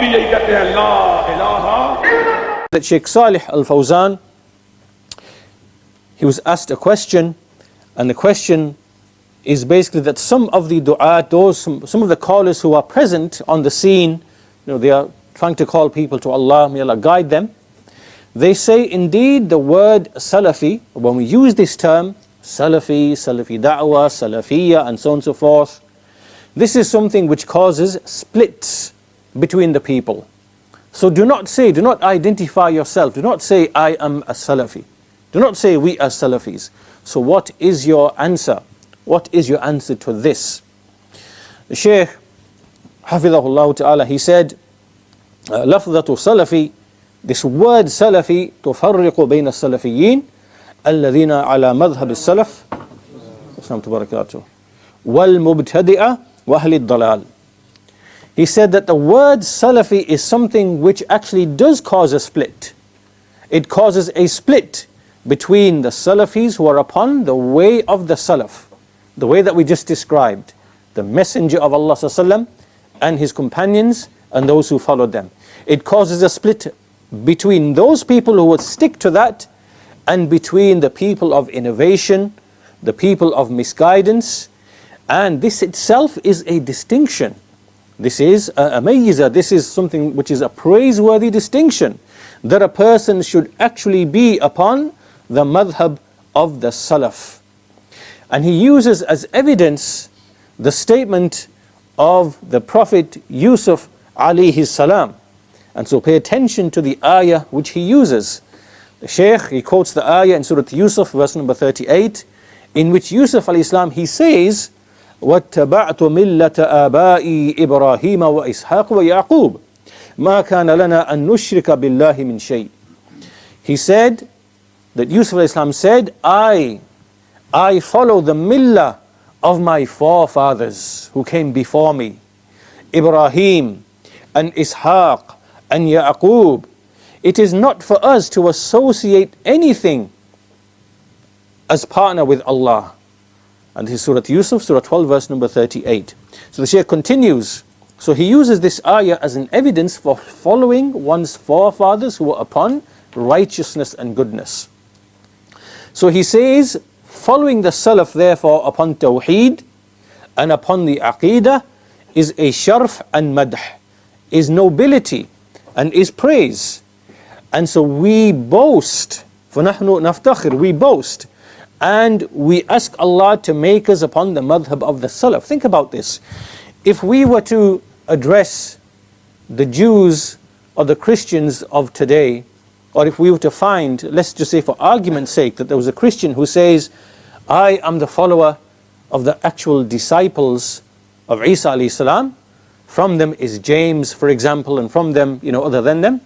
यही कहते हैं ला इलाहा. That Sheikh Salih Al-Fawzan, he was asked a question, and the question is basically that some of the du'at, some of the callers who are present on the scene, they are trying to call people to Allah, may Allah guide them. They say indeed the word Salafi, when we use this term, Salafi, Salafi da'wah, Salafiyya, and so on and so forth, this is something which causes splits between the people. So do not identify yourself. Do not say, I am a Salafi. Do not say, we are Salafis. So what is your answer? What is your answer to this? The Shaykh, Hafidhahullah Ta'ala, he said, Lafdhatu Salafi, this word Salafi, تفرق بين السلفيين الذين على مذهب السلف والمبتدئة وأهل الضلال. He said that the word Salafi is something which actually does cause a split. It causes a split between the Salafis who are upon the way of the Salaf, the way that we just described, the Messenger of Allah ﷺ and his companions and those who followed them. It causes a split between those people who would stick to that and between the people of innovation, the people of misguidance, and this itself is a distinction. This is a mayyiza, this is something which is a praiseworthy distinction, that a person should actually be upon the madhab of the Salaf. And he uses as evidence the statement of the Prophet Yusuf alayhi salam. And so pay attention to the ayah which he uses. The Shaykh, he quotes the ayah in Surah Yusuf, verse number 38, in which Yusuf alayhi salam, he says, وَاتَّبَعْتُ مِلَّةَ آبَائِي إِبْرَاهِيمَ وَإِسْحَاقَ وَيَعْقُوبَ مَا كَانَ لَنَا أَن نُشْرِكَ بِاللَّهِ مِنْ شَيْءٍ. He said, that Yusuf alayhi salam said, I follow the millah of my forefathers who came before me, Ibrahim and Ishaq and Yaqub. It is not for us to associate anything as partner with Allah. And this is Surah Yusuf, Surah 12, verse number 38. So the Shaykh continues. So he uses this ayah as an evidence for following one's forefathers who were upon righteousness and goodness. So he says, following the Salaf therefore upon Tawheed and upon the Aqeedah is a sharf and madh, is nobility and is praise. And so we boast, فَنَحْنُ نَفْتَخِرُ, we boast, and we ask Allah to make us upon the madhab of the Salaf. Think about this. If we were to address the Jews or the Christians of today, or if we were to find, let's just say for argument's sake, that there was a Christian who says, I am the follower of the actual disciples of Isa alayhi salam, from them is James, for example, and from them, other than them,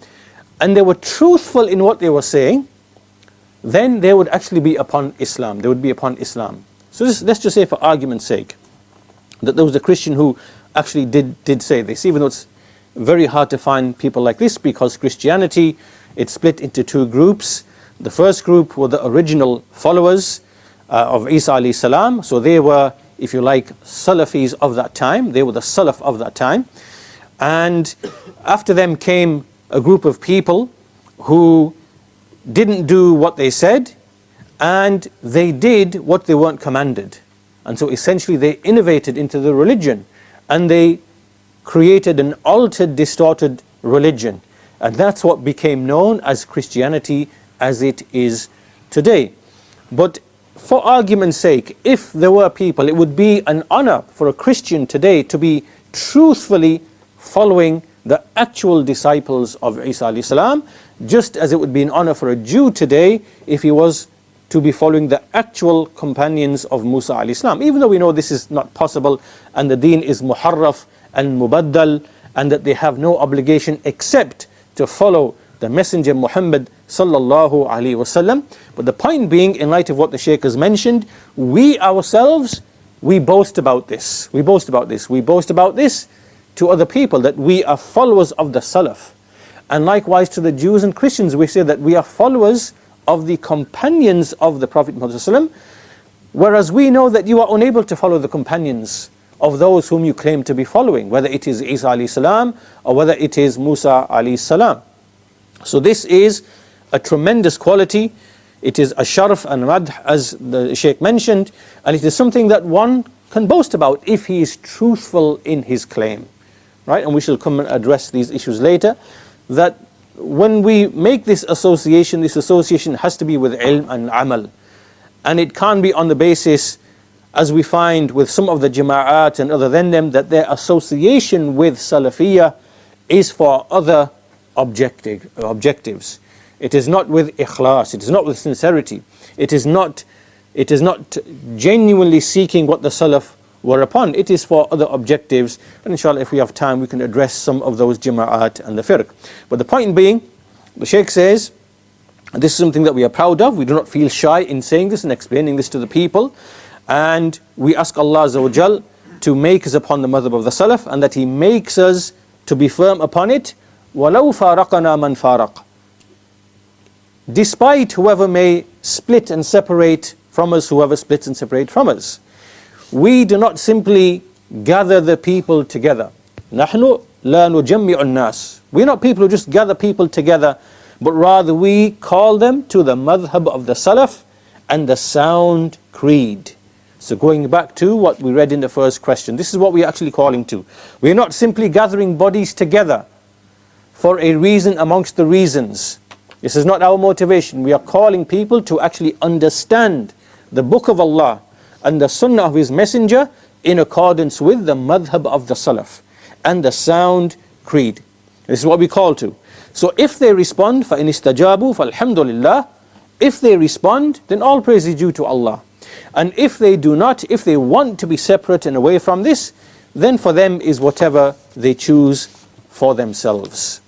and they were truthful in what they were saying, then they would actually be upon Islam. They would be upon Islam. So let's just say for argument's sake, that there was a Christian who actually did say this, even though it's very hard to find people like this, because Christianity, it's split into two groups. The first group were the original followers of Isa alayhi salam. So they were, if you like, Salafis of that time. They were the Salaf of that time. And after them came a group of people who didn't do what they said, and they did what they weren't commanded. And so essentially they innovated into the religion, and they created an altered, distorted religion. And that's what became known as Christianity as it is today. But for argument's sake, if there were people, it would be an honor for a Christian today to be truthfully following the actual disciples of Isa alayhi salam, just as it would be an honor for a Jew today if he was to be following the actual companions of Musa alayhi salam. Even though we know this is not possible, and the deen is muharraf and mubaddal, and that they have no obligation except to follow the Messenger Muhammad sallallahu alaihi wasallam. But the point being, in light of what the Shaykh has mentioned, we ourselves, we boast about this. We boast about this. We boast about this to other people, that we are followers of the Salaf. And likewise to the Jews and Christians, we say that we are followers of the companions of the Prophet Muhammad sallallahu alaihi wasallam, whereas we know that you are unable to follow the companions of those whom you claim to be following, whether it is Isa alayhi salam or whether it is Musa alayhi salam. So this is a tremendous quality. It is a sharaf and madh, as the Shaykh mentioned, and it is something that one can boast about if he is truthful in his claim. Right? And we shall come and address these issues later, that when we make this association has to be with ilm and amal. And it can't be on the basis, as we find with some of the jama'at and other than them, that their association with Salafiyah is for other objectives. It is not with ikhlas, it is not with sincerity, it is not genuinely seeking what the Salaf were upon. It is for other objectives, and inshallah if we have time we can address some of those jama'at and the firq. But the point being, the Shaykh says, and this is something that we are proud of, we do not feel shy in saying this and explaining this to the people, and we ask Allah Azza wa Jal to make us upon the madhab of the Salaf, and that He makes us to be firm upon it, وَلَوْ فَارَقَنَا مَنْ فَارَقَ, despite whoever may split and separate from us, whoever splits and separate from us. We do not simply gather the people together. نَحْنُ لَا نُجَمِّعُ النَّاسِ, we're not people who just gather people together, but rather we call them to the madhab of the Salaf and the sound creed. So going back to what we read in the first question, this is what we're actually calling to. We're not simply gathering bodies together for a reason amongst the reasons. This is not our motivation. We are calling people to actually understand the book of Allah and the sunnah of His messenger in accordance with the madhab of the Salaf and the sound creed. This is what we call to. So if they respond, فَإِنِ اسْتَجَابُوا فَالْحَمْدُ لِلَّهِ, if they respond, then all praise is due to Allah. And if they do not, if they want to be separate and away from this, then for them is whatever they choose for themselves.